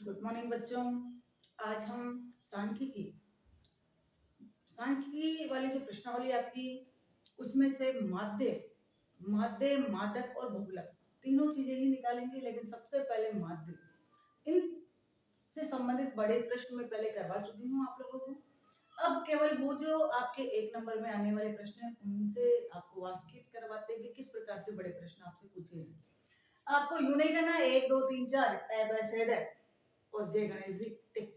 Good morning बच्चों। आज हम सांख्यिकी सांख्यिकी वाली जो प्रश्नावली आपकी, उसमें से माध्य माध्य मादक और बहुलक तीनों चीजें ही निकालेंगे। लेकिन सबसे पहले माध्य, इन से संबंधित बड़े प्रश्न में पहले करवा चुकी हूँ आप लोगों को। अब केवल वो जो आपके 1 नंबर में आने वाले प्रश्न हैं उनसे आपको वाकिफ करवाते हैं कि किस प्रकार से बड़े प्रश्न आपसे पूछे हैं। आपको यूं नहीं करना 1 2 3 4 और जय गणेश जी टिक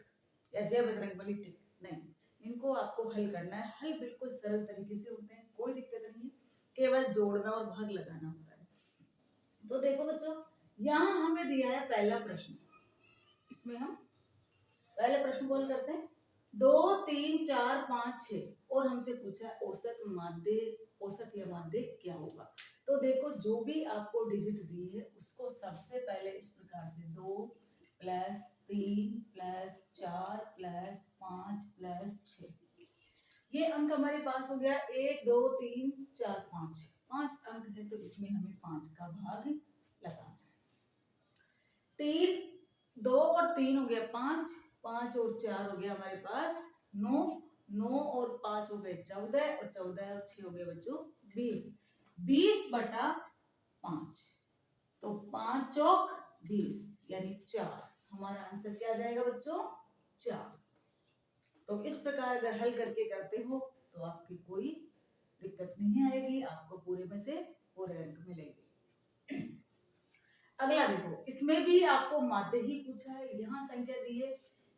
या जय बजरंगबली टिक, नहीं, इनको आपको हल करना है। हल बिल्कुल सरल तरीके से होते हैं, कोई दिक्कत नहीं है, केवल जोड़ना और भाग लगाना होता है। तो देखो बच्चों, यहाँ हमें दिया है पहला प्रश्न। इसमें हम पहले प्रश्न कौन करते हैं, 2 3 4 5 6 और हमसे पूछा है औसत माध्य, औसत या माध्य क्या होगा। तो देखो, जो भी आपको डिजिट दी है उसको सबसे पहले इस प्रकार से 2 प्लस 3 प्लस 4 प्लस 5 प्लस 6, ये अंक हमारे पास हो गया 1 2 3 4 5, 5 अंक है तो इसमें हमें 5 का भाग लगाना है। 3 2 और 3 हो गया 5, 5 और 4 हो गया हमारे पास 9, 9 और 5 हो गए 14 और 14 और 6 हो गए बच्चों 20, 20 बटा 5, तो 5 चौक 20 यानी 4। हमारा आंसर क्या आ जाएगा बच्चों, 4। तो इस प्रकार अगर हल करके करते हो तो आपकी कोई दिक्कत नहीं आएगी, आपको पूरे में से पूरे अंक मिलेंगे। अगला देखो, इसमें भी आपको माध्य ही पूछा है। यहाँ संख्या दी है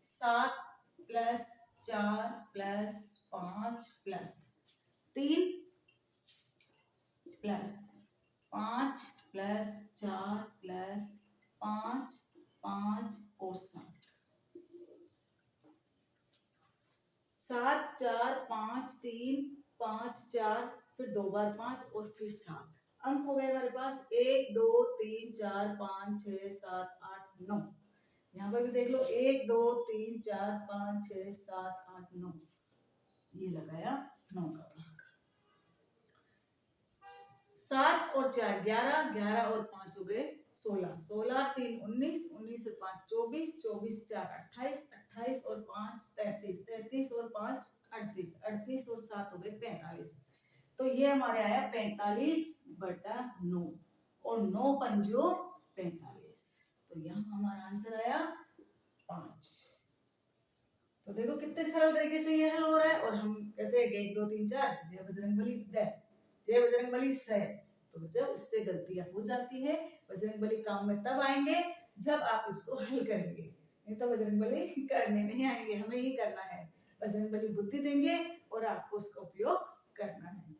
7 plus 4 plus 5 plus 3 plus 5 plus 4 plus 5 5 और 7, 7 4 5 3 5 4 फिर 2 बार 5 और फिर 7 अंक हो गए हमारे पास 1 2 3 4 5 6 7 8 9। यहाँ पर भी देख लो 1 2 3 4 5 6 7 8 9, ये लगाया 9 का भाग। 7 और 4 11, 11 और 5 हो गए 16, 16 3 19, 19 और 5 24, 24 4 28, 28 और 5 33, 33 और 5 38, 38 और 7 हो गए 45। तो ये हमारे आया 45 बटा 9 और 9 पंजो 45, तो यहाँ हमारा आंसर आया 5। तो देखो कितने सरल तरीके से ये हल हो रहा है। और हम कहते हैं कि 1 2 3 4 जय बजरंगबली जय, जय बजरंगबली सह। तो जब इससे गलतियां हो जाती है, बजरंगबली काम में तब आएंगे जब आप इसको हल करेंगे, नहीं तो बजरंगबली करने नहीं आएंगे, हमें ही करना है। बजरंगबली बुद्धि देंगे और आपको उसका उपयोग करना है।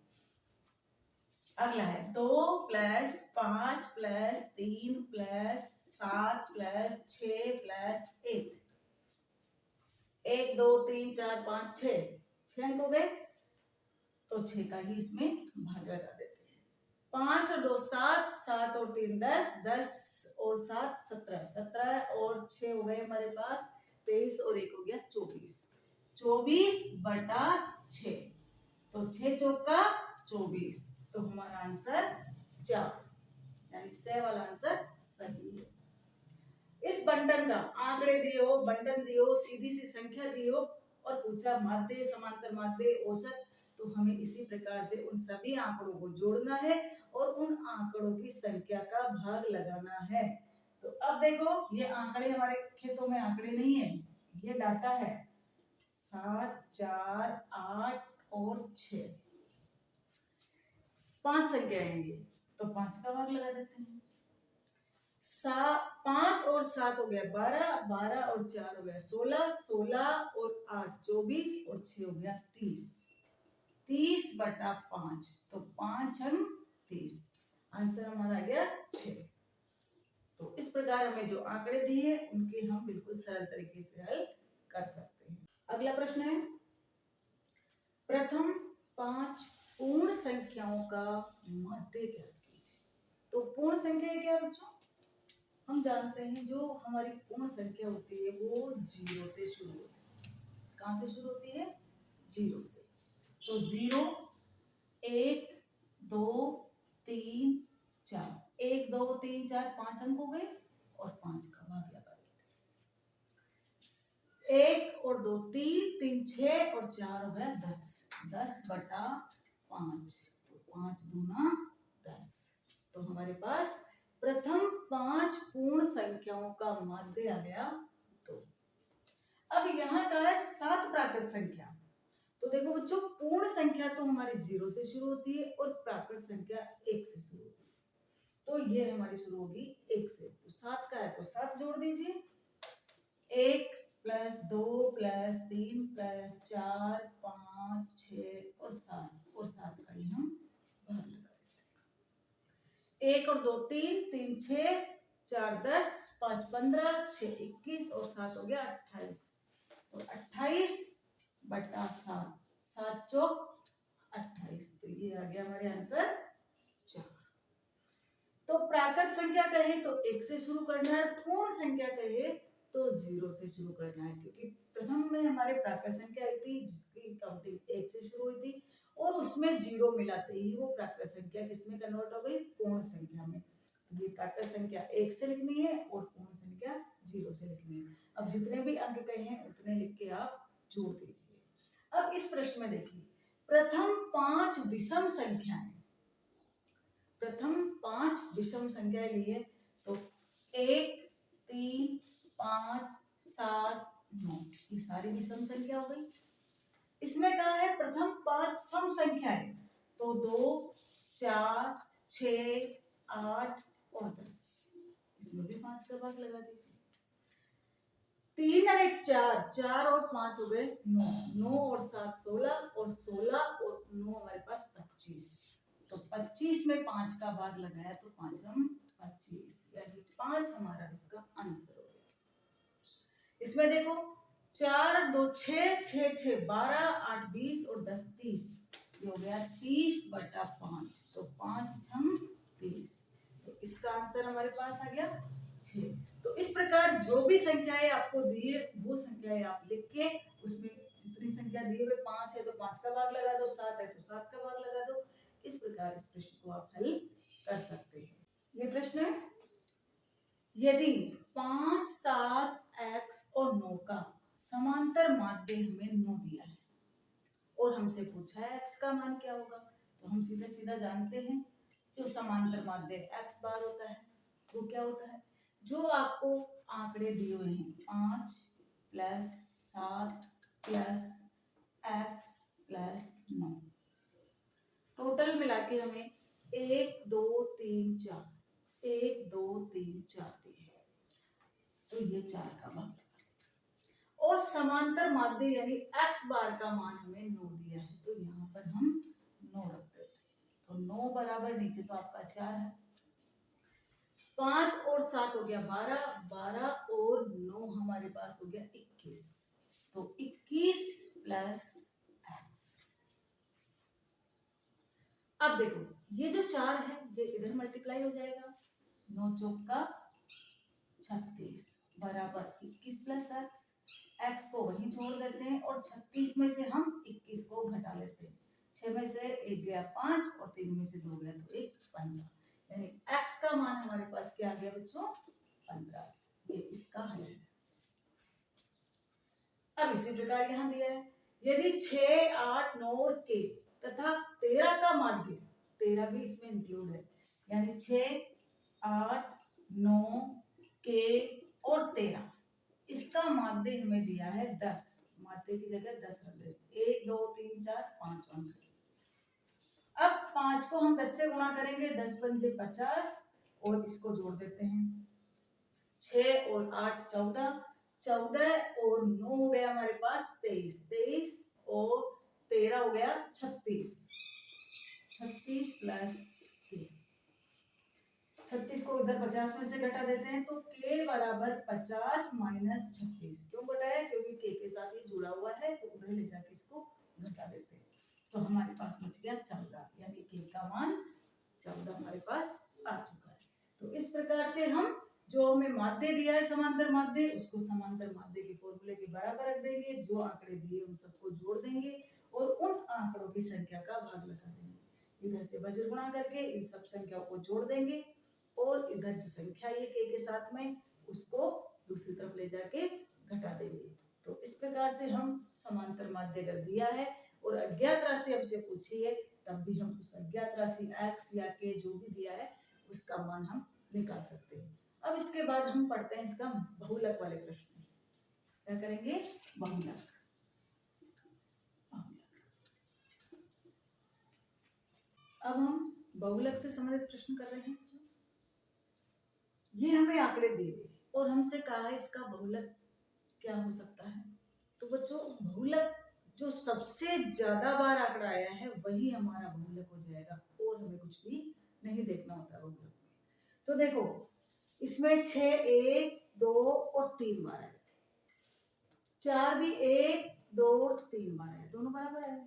अगला है 2 plus 5 plus 3 plus 7 plus 6 plus 1, 1 2 3 4 5 6 अंक हो गए, तो 6 का ही इसमें भाग लगा देते हैं। 5 और 2 7, 7 और 3 10, 10 और 7 17, 17 और 6 हो गए हमारे पास 23 और 1 हो गया 24, 24 बटा 6, तो 6 चौका 24, तो हमारा आंसर 4, यानी से वाला आंसर सही है। इस बंटन का आंकड़े दिए हो, बंटन दिए हो, सीधी सी संख्या दी हो और पूछा माध्य समांतर माध्य औसत, तो हमें इसी प्रकार से उन सभी आंकड़ों को जोड़ना है और उन आंकड़ों की संख्या का भाग लगाना है। तो अब देखो, ये आंकड़े हमारे खेतों में आंकड़े नहीं है, ये डाटा है 7 4 8 और 6, 5 संख्या है ये, तो 5 का भाग लगा देते हैं। 5 और 7 हो गया 12, 12 और 4 हो गया 16, 16 और 8 24 और 6 हो गया 30, 30 बटा 5, तो 5 हम 30, आंसर हमारा आ गया 6। तो इस प्रकार हमें जो आंकड़े दिए उनके हम बिल्कुल सरल तरीके से हल कर सकते हैं। अगला प्रश्न है, प्रथम 5 पूर्ण संख्याओं का माध्य ज्ञात कीजिए। तो पूर्ण संख्या क्या है बच्चों, हम जानते हैं जो हमारी पूर्ण संख्या होती है वो 0 से शुरू होती है। कहां से शुरू होती है, 0 से। तो 0 1 2 3 4, 1 2 3 4 5 अंक हो गए और 5 का भाग लगा देते हैं। एक और दो तीन, तीन छह और चार हो गया 10, 10/5, तो 5 दूना 10। तो हमारे पास प्रथम 5 पूर्ण संख्याओं का माध्य आ गया 2। अब यहाँ का है 7 प्राकृत संख्या। तो देखो बच्चों, पूर्ण संख्या तो हमारी 0 से शुरू होती है और प्राकृत संख्या 1 से शुरू होती है। तो ये हमारी शुरू होगी 1 से, तो 7 का है तो 7 जोड़ दीजिए। 1 प्लस 2 प्लस 3 प्लस 4 5 6 और 7, और 7 का ही हम भाग लगा देते हैं। 1 और 2 3, 3 6, 4 10, 5 15, 6 21 और 7 हो गया 28। तो 28/7, 7 चौक 28, तो ये आ गया हमारे आंसर 4। तो प्राकृत संख्या कहे तो 1 से शुरू करना है, पूर्ण संख्या कहे तो 0 से शुरू करना है, क्योंकि प्रथम में हमारे प्राकृत संख्या आई थी जिसकी काउंटिंग 1 से शुरू हुई थी और उसमें 0 मिलाते ही वो प्राकृत संख्या किसमें कन्वर्ट हो गई, पूर्ण संख्या में। तो ये प्राकृत संख्या 1 से लिखनी है और पूर्ण संख्या 0 से लिखनी है। अब जितने भी अंक कहे हैं उतने लिख के आप जोड़ दीजिए। अब इस प्रश्न में देखिए, प्रथम 5 विषम संख्याएं, प्रथम 5 विषम संख्याएं लिए तो 1 3 5 7 9, ये सारी विषम संख्या हो गई। इसमें कहा है प्रथम 5 सम संख्याएं, तो 2 4 6 8 और 10, इसमें भी 5 का भाग लगा दीजिए। 3 और 1 4, 4 और 5 हो गए 9, 9 और 7 16 और 16 और 9 हमारे पास 25। तो 25 में 5 का भाग लगाया तो 5 हम 25, यानी 5 हमारा इसका आंसर हो गया। इसमें देखो 4 2 6, 6 6 12, 8 20 और 10 30, ये हो गया 30/5, तो 5 छम 30, तो इसका आंसर हमारे पास आ गया 6। तो इस प्रकार जो भी संख्याएं आपको दी है वो संख्याएं आप लिख के उसमें जितनी संख्या दी है 5 है तो 5 का भाग लगा दो, 7 है तो 7 का भाग लगा दो। इस प्रकार इस प्रश्न को आप हल कर सकते हैं। ये प्रश्न है, यदि 5 7 x और 9 का समांतर माध्य हमें 9 दिया है और हमसे पूछा है x का मान क्या होगा, तो हम सीधा सीधा जानते हैं जो समांतर माध्य x बार होता है वो क्या होता है, जो आपको आंकड़े दिए हुए हैं 5 plus 7 plus x plus 9, total मिला के हमें 1 2 3 4, 1 2 3 4 दिए, तो ये 4 का मान, और समांतर माध्य यानी x बार का मान हमें 9 दिया है, तो यहाँ पर हम 9 रख देते हैं। तो 9 बराबर नीचे तो आपका 4 है, 5 और 7 हो गया 12, 12 और 9 हमारे पास हो गया 21, तो 21 प्लस x। अब देखो ये जो 4 है ये इधर मल्टीप्लाई हो जाएगा, 9 चौक का 36 बराबर 21 प्लस x, x को वहीं छोड़ देते हैं और 36 में से हम 21 को घटा लेते हैं, 6 में से 1 गया 5 और 3 में से 2 गया तो 1 15, यानी x का मान हमारे पास क्या आ गया बच्चों 15, ये इसका हल है। अब इसी प्रकार यहाँ दिया है, यदि 6 8 9 और k तथा 13 का माध्य, 13 भी इसमें इंक्लूड है, यानी 6 8 9 k और 13, इसका माध्य हमें दिया है 10, माध्य की जगह 10 रख देते, 1 2 3 4 5 अंक। अब 5 को हम 10 से गुणा करेंगे, 10 पंजे 50 और इसको जोड़ देते हैं, 6 और 8 14, 14 और 9 हो गया हमारे पास 23, 23 और 13 हो गया 36, 36 प्लस k, 36 को इधर 50 में से घटा देते हैं तो k बराबर 50 माइनस 36, क्यों घटाया, क्योंकि k के साथ ये जुड़ा हुआ है तो उधर ले जाके इसको घटा देते हैं, तो हमारे पास बच गया 14, यानी k का मान 14 हमारे पास आ चुका है। तो इस प्रकार से हम जो हमें माध्य दिया है समांतर माध्य, उसको समांतर माध्य के फॉर्मूले के बराबर रख देंगे, जो आंकड़े दिए उन सबको जोड़ देंगे और उन आंकड़ों की संख्या का भाग लगा देंगे, इधर से वज्र गुणा करके इन सब संख्याओं को जोड़ देंगे और इधर जो संख्या ये k के साथ में उसको दूसरी तरफ ले जाके घटा देंगे, तो इस प्रकार से हम समांतर माध्य अगर दिया है और अज्ञात राशि हमसे पूछी है, तब भी हम उस अज्ञात राशि x या k जो भी दिया है उसका मान हम निकाल सकते हैं। अब इसके बाद हम पढ़ते हैं इसका बहुलक वाले प्रश्न। क्या करेंगे? बहुलक। अब हम बहुलक से संबंधित प्रश्न कर रहे हैं। ये हमें आंकड़े दिए और हमसे कहा है इसका बहुलक क्या हो सकता है। तो बच्चों, बहुलक जो सबसे ज्यादा बार आंकड़ा आया है वही हमारा बहुलक हो जाएगा, और हमें कुछ भी नहीं देखना होता बहुलक में। तो देखो, इसमें 6 1 2 और 3 बार आए थे। 4 भी 1 2 और 3 बार आए, दोनों बराबर आए।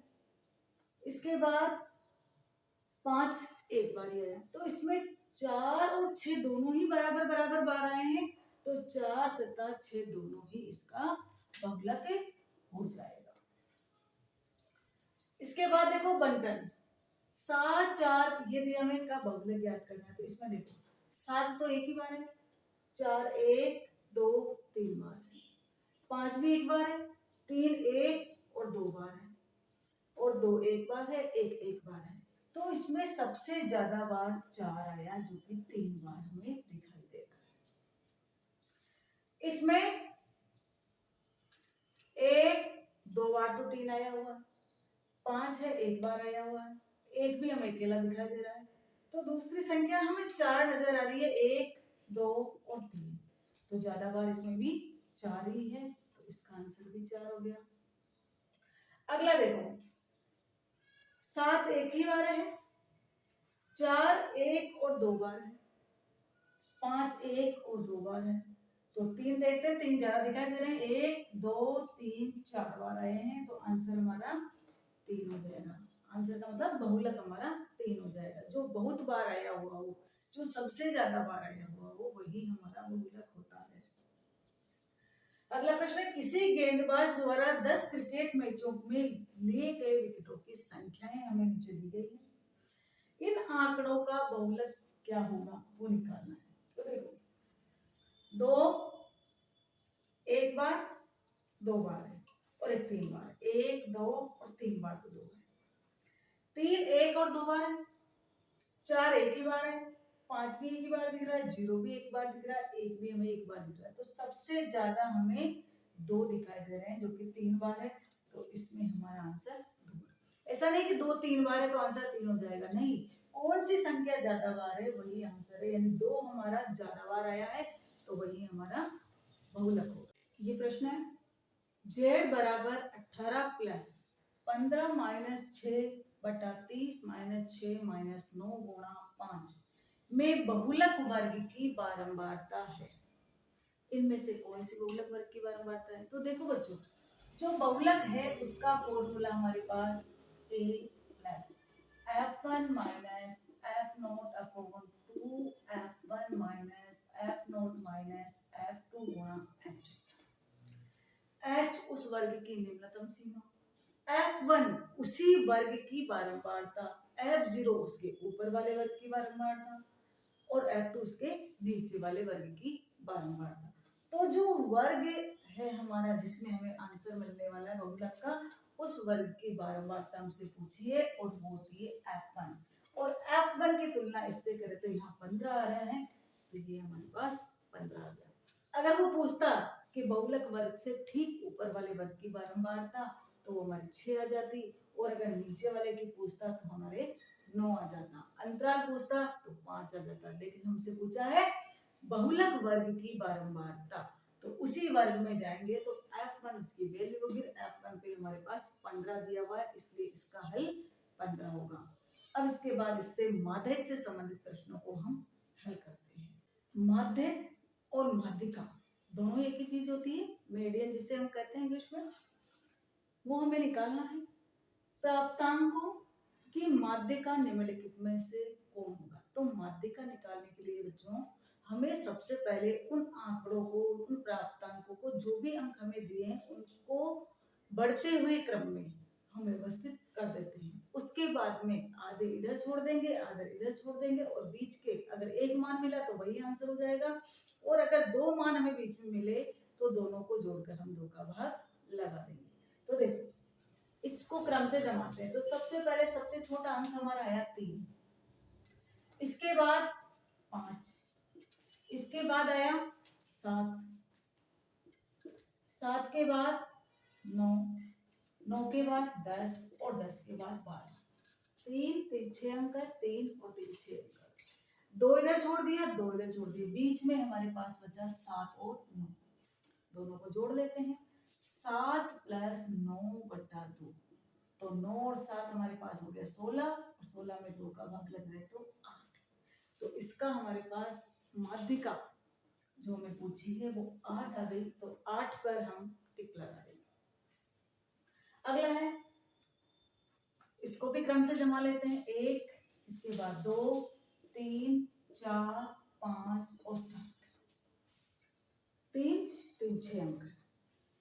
इसके बाद 5 एक बार ही आया। तो इसमें 4 और 6 दोनों ही बराबर बराबर बार आए हैं, तो 4 तथा 6 दोनों ही इसका बहुलक हो जाएगा। इसके बाद देखो बंटन 7 4, यदि हमें इनका बहुलक ज्ञात करना है तो इसमें देखो 7 तो एक ही बार है, 4 1 2 3 बार है, 5 भी एक बार है, 3 1 और 2 बार है, और 2 एक बार है, 1 एक बार है। तो इसमें सबसे ज्यादा बार 4 आया, जो कि 3 बार हमें दिखाई दे रहा है। इसमें 1 2 बार तो 3 आया हुआ, 5 है एक बार आया हुआ है, 1 भी हमें अकेला दिखाई दे रहा है। तो दूसरी संख्या हमें 4 नजर आ रही है, 1 2 और 3, तो ज्यादा बार इसमें भी 4 ही है, तो इसका आंसर भी 4 हो गया। अगला देखो, 7 एक ही बार है, 4 1 और 2 बार है, 5 1 और 2 बार है, तो 3 देखते हैं, 3 ज्यादा दिखाई दे रहे हैं, 1 2 3 4 बार आए हैं, तो आंसर हमारा 3 हो जाएगा। आंसर का मतलब बहुलक हमारा 3 हो जाएगा। जो बहुत बार आया हुआ हो, जो सबसे ज्यादा बार आया हुआ हो, वही हमारा बहुलक होता है। अगला प्रश्न है, किसी गेंदबाज द्वारा 10 क्रिकेट मैचों में लिए गए विकेटों की संख्याएं हमें नीचे दी गई है। इन आंकड़ों का बहुलक क्या होगा वो निकालना है। तो देखो, 2 एक बार 2 बार है, और एक 3 बार, 1 2 और 3 बार तो 2 है, 3 1 और 2 बार है, 4 एक ही बार है, 5 भी एक ही बार दिख रहा है, 0 भी एक बार दिख रहा है, 1 भी हमें एक बार दिख रहा है। तो सबसे ज्यादा हमें 2 दिखाई दे रहे हैं, जो कि 3 बार है, तो इसमें हमारा आंसर 2 है। ऐसा नहीं कि 2 3 बार है तो आंसर 3 हो जाएगा, नहीं, कौन सी संख्या ज्यादा बार है वही आंसर है, यानी 2 हमारा ज्यादा बार आया है, तो वही हमारा बहुलक होगा। ये प्रश्न है, z बराबर 18 प्लस 15 माइनस 6 बटा 30 माइनस 6 माइनस 9 गुणा 5 में बहुलक वर्ग की बारंबारता है। इनमें से कौन सी बहुलक वर्ग की बारंबारता है? तो देखो बच्चों, जो बहुलक है उसका फॉर्मूला हमारे पास a plus f1 minus f not upon 2 f1 minus f not minus f2 गुणा h। h उस वर्ग की निम्नतम सीमा, f1 उसी वर्ग की बारंबारता, f0 उसके ऊपर वाले वर्ग की बारंबारता, और f2 उसके नीचे वाले वर्ग की बारंबारता। तो जो वर्ग है हमारा जिसमें हमें आंसर मिलने वाला है बहुलक का, उस वर्ग की बारंबारता हमसे पूछी है, और वो होती है f1, और f1 की तुलना इससे करें तो यहाँ 15 आ रहा है, तो ये हमारे पास 15 आ गया। अगर वो पूछता कि बहुलक वर्ग से ठीक ऊपर वाले वर्ग की बारंबारता, तो वो हमारे 6 आ जाती, और अगर नीचे वाले की पूछता तो हमारे 9 आ जाता, अंतराल पूछता तो 5 आ जाता, लेकिन हमसे पूछा है बहुलक वर्ग की बारंबारता, तो उसी वर्ग में जाएंगे तो f1 उसकी वैल्यू होगी, f1 पे हमारे पास 15 दिया हुआ है, इसलिए इसका हल 15 होगा। अब इसके बाद इससे माध्यक से संबंधित प्रश्नों को हम हल करते हैं। माध्यक और माध्यिका दोनों एक ही चीज होती है, मीडियन जिसे हम कहते हैं इंग्लिश में, वो हमें निकालना है। प्राप्तांकों की माध्यिका निम्नलिखित में से कौन होगा? तो माध्यिका निकालने के लिए बच्चों हमें सबसे पहले उन आंकड़ों को, उन प्राप्तांकों को, जो भी अंक हमें दिए हैं उनको बढ़ते हुए क्रम में हम व्यवस्थित कर देते हैं। उसके बाद में आधे इधर छोड़ देंगे, आधे इधर छोड़ देंगे, और बीच के अगर एक मान मिला तो वही आंसर हो जाएगा, और अगर 2 मान हमें बीच में मिले तो दोनों को जोड़कर हम 2 का भाग लगा देंगे। तो देखो इसको क्रम से जमाते हैं। तो सबसे पहले सबसे छोटा अंक हमारा आया 3, इसके बाद 5, इसके बाद आया 7, 7 के बाद 9, 9 के बाद 10 और 10 के बाद 12। 3 3 6 अंक है, 3 और 3 6 अंक, 2 इधर छोड़ दिया, 2 इधर छोड़ दिया, बीच में हमारे पास बचा 7 और 9। दोनों को जोड़ लेते हैं। 7 + 9 बटा 2, तो 9 और 7 हमारे पास हो गया 16, और 16 में 2 का भाग लग रहा है तो 8। तो इसका हमारे पास माध्यिका जो हमें पूछी है वो 8 आ गई। तो 8 पर हम टिक लगा देंगे। अगला है, इसको भी क्रम से जमा लेते हैं। 1, इसके बाद 2, 3, 4, 5 और 7। 3 3 6 अंक,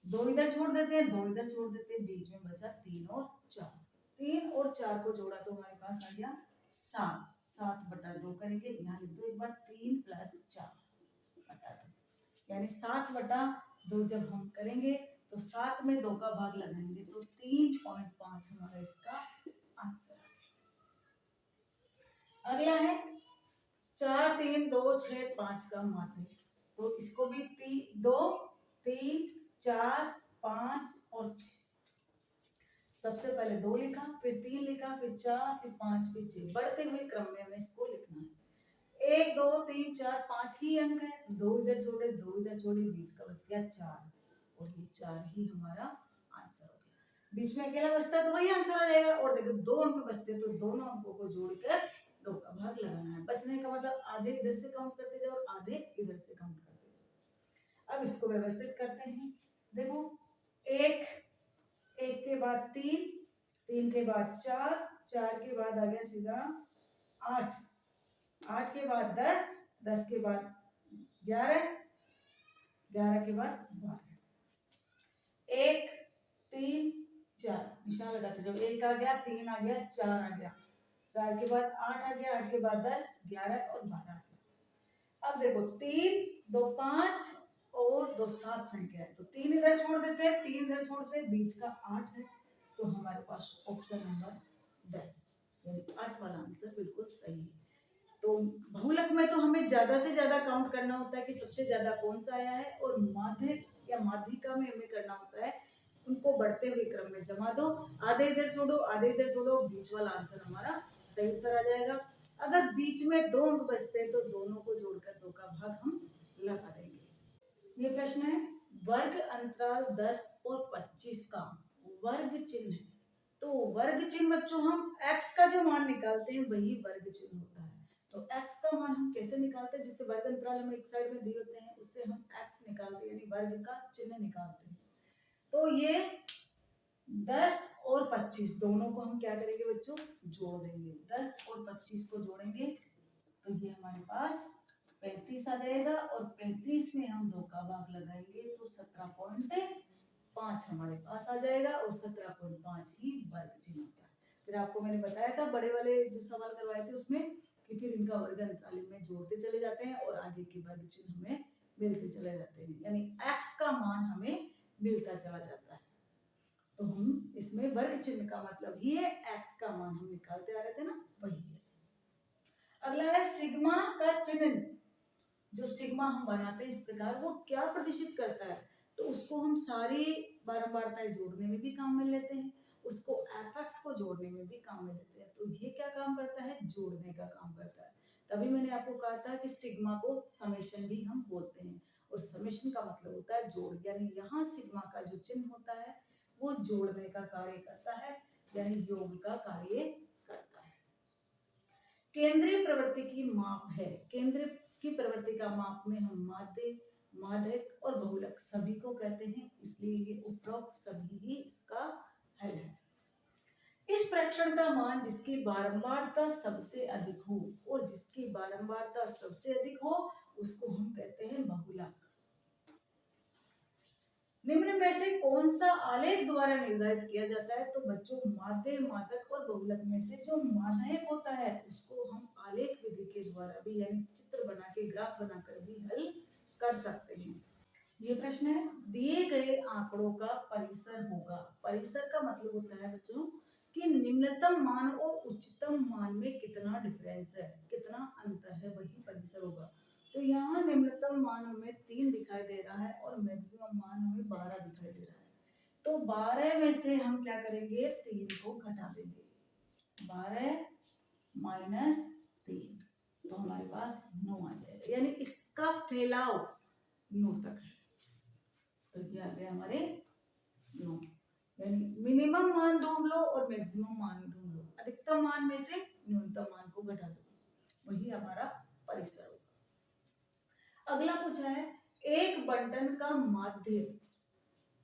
2 इधर छोड़ देते हैं, 2 इधर छोड़ देते हैं, बीच में बचा 3 और 4। 3 और 4 को जोड़ा तो हमारे पास आ गया 7। 7 बटा 2 करेंगे, यहाँ लिख दो एक बार, 3 + 4 बटा 2, यानी 7 बटा 2 जब हम करेंगे तो 7 में 2 का भाग लगाएंगे तो 3.5 हमारा इसका आंसर आ गया। अगला है 4 3 2 6 5 का माध्य। तो इसको भी 2 3 4 5 और 6। सबसे पहले 2 लिखा, फिर 3 लिखा, फिर 4, फिर 5, फिर 6, बढ़ते हुए क्रम में हमें इसको लिखना है। 1 2 3 4 5 ही अंक है, 2 इधर छोड़े, 2 इधर छोड़े, बीच का बच गया 4, और ये 4 ही हमारा आंसर हो गया। बीच में अकेला बचता है तो वही आंसर आ जाएगा। और देखो 2 अंक बचते तो दोनों अंकों को जोड़कर 2 का भाग लगाना है। बचने का मतलब आधे इधर से काउंट करते जाओ और आधे इधर से काउंट करते जाओ। अब इसको व्यवस्थित करते हैं। देखो 1 1 के बाद 3, 3 के बाद 4, 4 के बाद आ गया सीधा 8, 8 के बाद 10, 10 के बाद 11, 11 के बाद 12। 1 3 4 निशान लगाते जाओ। 1 आ गया, 3 आ गया, 4 आ गया, 4 के बाद 8 आ गया, 8 के बाद 10, 11 और 12 आ गया। अब देखो 3 2 5 और 2 7 संख्या है, तो 3 इधर छोड़ देते हैं, 3 इधर छोड़ते हैं, बीच का 8 है, तो हमारे पास ऑप्शन नंबर ड यानी 8 वाला आंसर बिल्कुल सही है। तो बहुलक में तो हमें ज्यादा से ज्यादा काउंट करना होता है कि सबसे ज्यादा कौन सा आया है, और माध्य या माध्यिका में हमें करना होता है उनको बढ़ते हुए क्रम में जमा दो, आधे इधर छोड़ो, आधे इधर छोड़ो, बीच वाला आंसर हमारा सही उत्तर आ जाएगा। अगर बीच में 2 अंक बचते हैं तो दोनों को जोड़कर 2 का भाग हम लगा देंगे। ये प्रश्न है, वर्ग अंतराल 10 और 25 का वर्ग चिन्ह है। तो वर्ग चिन्ह बच्चों हम x का जो मान निकालते हैं वही वर्ग चिन्ह होता है। तो x का मान हम कैसे निकालते हैं, जैसे वर्ग अंतराल हमें एक साइड में दिए होते हैं, उससे हम x निकालते हैं, यानी वर्ग का चिन्ह निकालते हैं। तो ये 10 और 25 दोनों को हम क्या करेंगे बच्चों, जोड़ देंगे। 10 और 25 को जोड़ेंगे तो ये हमारे पास 35 आ जाएगा, और 35 में हम 2 का भाग लगाएंगे तो 17.5 हमारे पास आ जाएगा, और 17.5 ही वर्ग चिन्ह होता है। फिर आपको मैंने बताया था बड़े वाले जो सवाल करवाए थे उसमें कि फिर इनका वर्ग अंतराल में जोड़ते चले जाते हैं और आगे के वर्ग चिन्ह हमें मिलते चले जाते हैं, यानी x का मान हमें मिलता चला जाता है। तो हम इसमें वर्ग चिन्ह का मतलब ही है x का मान हम निकालते आ रहे थे ना, वही है। अगला है सिग्मा का चिन्ह। जो सिग्मा हम बनाते हैं इस प्रकार, वो क्या प्रदर्शित करता है, तो उसको हम सारी बारंबारताएं जोड़ने में भी काम में लेते हैं, उसको एफएक्स को जोड़ने में भी काम में लेते हैं। तो ये क्या काम करता है, जोड़ने का काम करता है। तभी मैंने आपको कहा था कि सिग्मा को समेशन भी हम बोलते हैं, और समेशन का मतलब होता है जोड़, यानी यहाँ सिग्मा का जो चिन्ह होता है वो जोड़ने का कार्य करता है, यानी योग का कार्य करता है। केंद्रीय प्रवृत्ति की माप है। केंद्र की प्रवृत्ति का माप में हम माध्य, माध्यक और बहुलक सभी को कहते हैं, इसलिए ये उपरोक्त सभी ही इसका हल है। इस प्रेक्षण का मान जिसकी बारंबारता सबसे अधिक हो, और जिसकी बारंबारता सबसे अधिक हो उसको हम कहते हैं बहुलक। निम्न में से कौन सा आलेख द्वारा निर्धारित किया जाता है, तो बच्चों माध्य, मादक और बहुलक में से जो माध्यक होता है उसको हम आलेख विधि के द्वारा भी, यानी चित्र बना के, ग्राफ बनाकर भी हल कर सकते हैं। ये प्रश्न है, दिए गए आंकड़ों का परिसर होगा। परिसर का मतलब होता है बच्चों कि निम्नतम मान और उच्चतम मान में कितना डिफरेंस है, कितना अंतर है, वही परिसर होगा। तो यहाँ निम्नतम मान हमें 3 दिखाई दे रहा है और मैक्सिमम मान हमें 12 दिखाई दे रहा है। तो 12 में से हम क्या करेंगे, 3 को घटा देंगे। 12 माइनस 3, तो हमारे पास 9 आ जाएगा, यानी इसका फैलाव 9 तक है। तो ये आ गए हमारे 9, यानी मिनिमम मान ढूंढ लो और मैक्सिमम मान ढूंढ लो, अधिकतम मान में से न्यूनतम मान को घटा दो, वही हमारा परिसर होगा। अगला पूछा है, एक बंटन का माध्य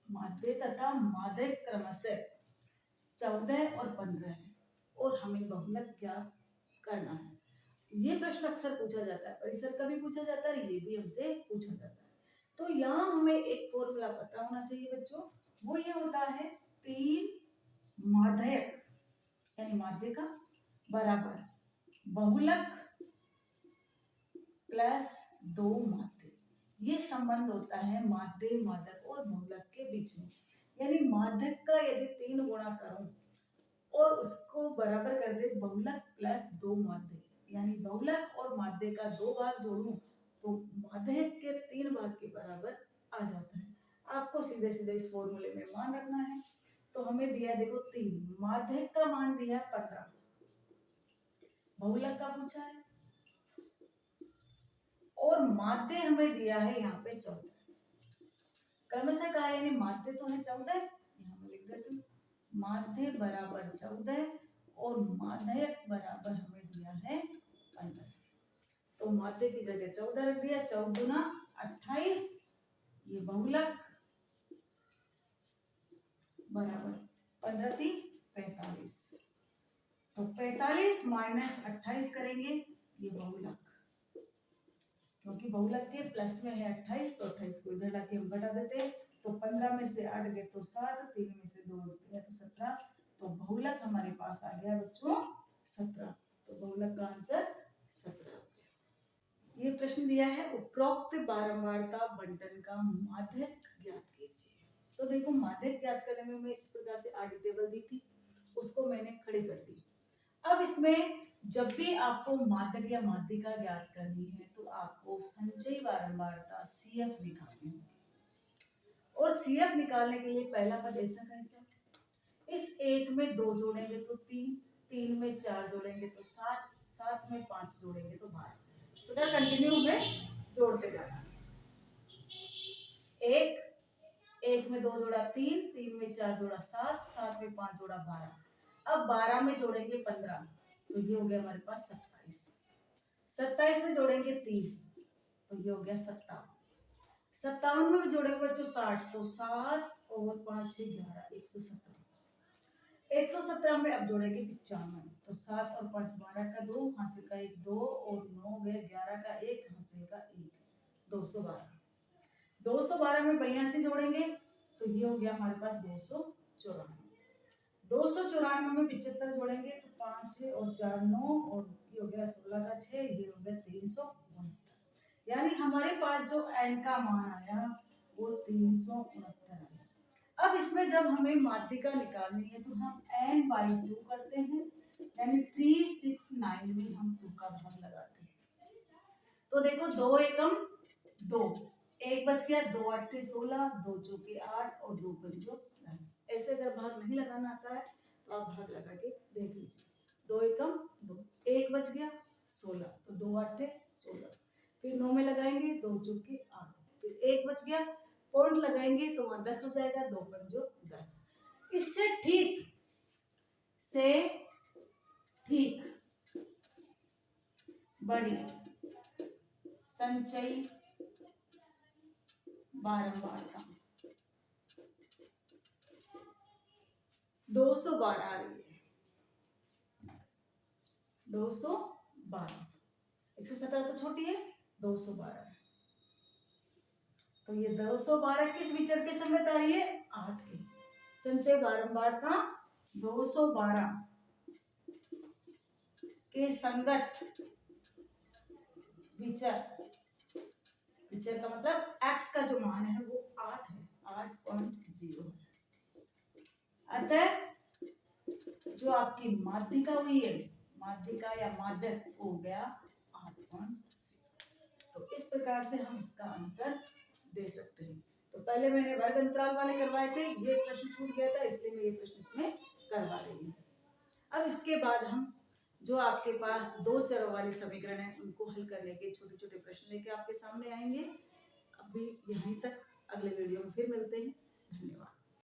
माध्य तथा माध्य क्रमशः 14 और 15 है और हमें बहुलक ज्ञात करना है। ये प्रश्न अक्सर पूछा जाता है, परिसर का भी पूछा जाता है, ये भी हमसे पूछा जाता है। तो यहाँ हमें एक फॉर्मूला पता होना चाहिए बच्चों, वो ये होता है 3 माध्यक यानी माध्य का बराबर बहुलक प्लस 2 माध्य। ये संबंध होता है माध्य, माध्यक और बहुलक के बीच में। यानी माध्यक का यदि 3 गुणा करूं और उसको बराबर कर दे बहुलक प्लस 2 माध्य, यानी बहुलक और माध्य का 2 भाग जोड़ूं तो माध्य के 3 भाग के बराबर आ जाता है। आपको सीधे सीधे इस फॉर्मूले में मान रखना है। तो हमें दिया देखो 3, माध्य का मान दिया 15, बहुलक का पूछा है और माध्य हमें दिया है यहाँ पे 14। क्रमशः कहा यानी माध्य तो है 14, यहाँ मैं लिख देती हूँ माध्य बराबर 14 और माध्यक बराबर हमें दिया है 15। तो माध्य की जगह 14 रख दिया, 14 गुना 28, ये बहुलक बराबर 15 × 45। तो 45 माइनस 28 करेंगे, ये बहुलक, क्योंकि बहुलक के प्लस में है 28 तो 28 को इधर लाके हम घटा देते हैं। तो 15 में से 8 गए तो 7, 3 में से 2 गया तो 17। तो बहुलक हमारे पास आ गया बच्चों 17। तो बहुलक का आंसर 17। ये प्रश्न दिया है, उपरोक्त बारंबारता बंटन का माध्यक ज्ञात कीजिए। तो देखो माध्यक ज्ञात करने में मैं इस प्रकार से आडी टेबल दी थी, उसको मैंने खड़ी कर दी। अब इसमें जब भी आपको माध्यक या माध्यिका ज्ञात करनी है तो आपको संचयी बारंबारता CF निकालनी होगी। और CF निकालने के लिए पहला पद ऐसा कैसा, इस 1 में 2 जोड़ेंगे तो 3, 3 में 4 जोड़ेंगे तो 7, 7 में 5 जोड़ेंगे तो 12। इस प्रकार कंटिन्यू में जोड़ते जाना। 1 में 2 जोड़ा 3, 3 में 4 जोड़ा 7, 7 में 5 जोड़ा 12। अब 12 में जोड़ेंगे 15, तो ये हो गया हमारे पास 27। 27 में जोड़ेंगे 30, तो ये हो गया 57। 57 में जोड़ेंगे बच्चों 60, तो 7 और 5 6 11, 117। 117 में अब जोड़ेंगे 95, तो 7 और 5 12 का 2, हासिल का 1 2 और 9 गए 11 का 1, हासिल का 1, 212। 212 में 82 जोड़ेंगे तो ये हो गया हमारे पास 294। 294 में 75 जोड़ेंगे तो 5 और 4 9 और ये हो गया 16 का 6, ये हो गया 369। यानी हमारे पास जो n का मान आया वो 369 आया। अब इसमें जब हमें माध्यिका निकालनी है तो हम n/2 करते हैं, यानी 369 में हम 2 का भाग लगाते हैं। तो देखो 2 एकम 2, 1 बच गया, 2 8 16, 2 चौके 8 और 2 पंजो 10। ऐसे अगर भाग नहीं लगाना आता है तो आप भाग लगा के देख लीजिए। 2 एकम 2, 1 बच गया 16, तो 2 8 16, फिर 9 में लगाएंगे 2 चौके 8, फिर 1 बच गया, पॉइंट लगाएंगे तो वहां 10 हो जाएगा, 2 पंजो 10। इससे ठीक बड़ी संचयी बारंबारता 212 आ रही है। 212, 117 तो छोटी है, 212 है। तो ये 212 किस विचर के संगत आ रही है, 8 की। संचय बारंबारता 212 के संगत विचर चर का मतलब x का जो मान है वो 8 है, 8.0 है। अतः जो आपकी माध्यिका हुई है, माध्यिका या माध्यक हो गया 8.0। तो इस प्रकार से हम इसका आंसर दे सकते हैं। तो पहले मैंने वर्ग अंतराल वाले करवाए थे, ये प्रश्न छूट गया था इसलिए मैं ये प्रश्न इसमें करवा रही हूँ। अब इसके बाद हम जो आपके पास दो चरों वाली समीकरण है उनको हल करने के छोटे छोटे प्रश्न लेके आपके सामने आएंगे। अभी यहीं तक, अगले वीडियो में फिर मिलते हैं। धन्यवाद।